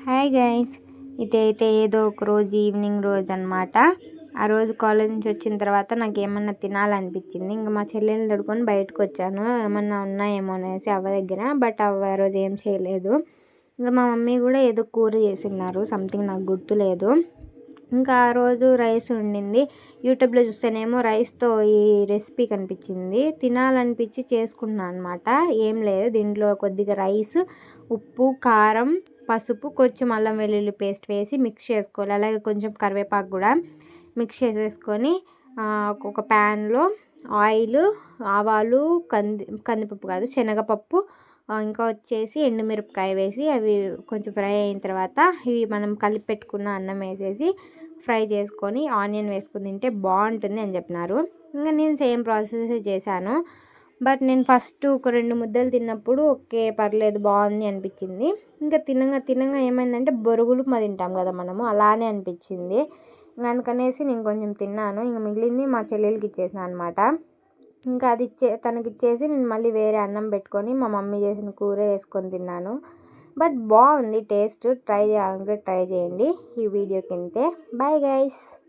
Hi guys, ఇదైతే ఏదో ఒక రోజు ఈవినింగ్ రోజు అనమాట. ఆ రోజు కాలేజ్ నుంచి వచ్చిన తర్వాత నాకు ఏమన్నా తినాలనిపించింది. ఇంకా మా చెల్లెల్ని తడుకొని బయటకు వచ్చాను, ఏమన్నా ఉన్నాయేమో అనేసి అవ్వ దగ్గర. బట్ అవ్వ ఆ రోజు ఏం చేయలేదు. ఇంకా మా మమ్మీ కూడా ఏదో కూర చేసిన్నారు, సంథింగ్ నాకు గుర్తులేదు. ఇంకా ఆ రోజు రైస్ ఉండింది. యూట్యూబ్లో చూస్తేనేమో రైస్తో ఈ రెసిపీ కనిపించింది, తినాలనిపించి చేసుకున్నాను అనమాట. ఏం లేదు, దీంట్లో కొద్దిగా రైస్, ఉప్పు, కారం, పసుపు, కొంచెం అల్లం వెల్లుల్లి పేస్ట్ వేసి మిక్స్ చేసుకోవాలి. అలాగే కొంచెం కరివేపాకు కూడా మిక్స్ చేసేసుకొని ఒక ప్యాన్లో ఆయిల్, ఆవాలు, కందిపప్పు కాదు శనగపప్పు, ఇంకా వచ్చేసి ఎండుమిరపకాయ వేసి అవి కొంచెం ఫ్రై అయిన తర్వాత ఇవి మనం కలిపి పెట్టుకున్న అన్నం వేసేసి ఫ్రై చేసుకొని ఆనియన్ వేసుకుని తింటే బాగుంటుంది అని చెప్పినారు. ఇంకా నేను సేమ్ ప్రాసెస్ చేశాను. బట్ నేను ఫస్ట్ ఒక 2 ముద్దలు తిన్నప్పుడు ఓకే పర్లేదు బాగుంది అనిపించింది. ఇంకా తినంగా ఏమైందంటే బొరుగులు తింటాం కదా మనము, అలానే అనిపించింది. ఇంకా అందుకనేసి నేను కొంచెం తిన్నాను. ఇంకా మిగిలింది మా చెల్లెలకి ఇచ్చేసాను అనమాట. ఇంకా అది తనకి ఇచ్చేసి నేను మళ్ళీ వేరే అన్నం పెట్టుకొని మా మమ్మీ చేసిన కూర వేసుకొని తిన్నాను. బట్ బాగుంది టేస్ట్. ట్రై చేయాలంటే ట్రై చేయండి ఈ వీడియో కింద. Bye guys.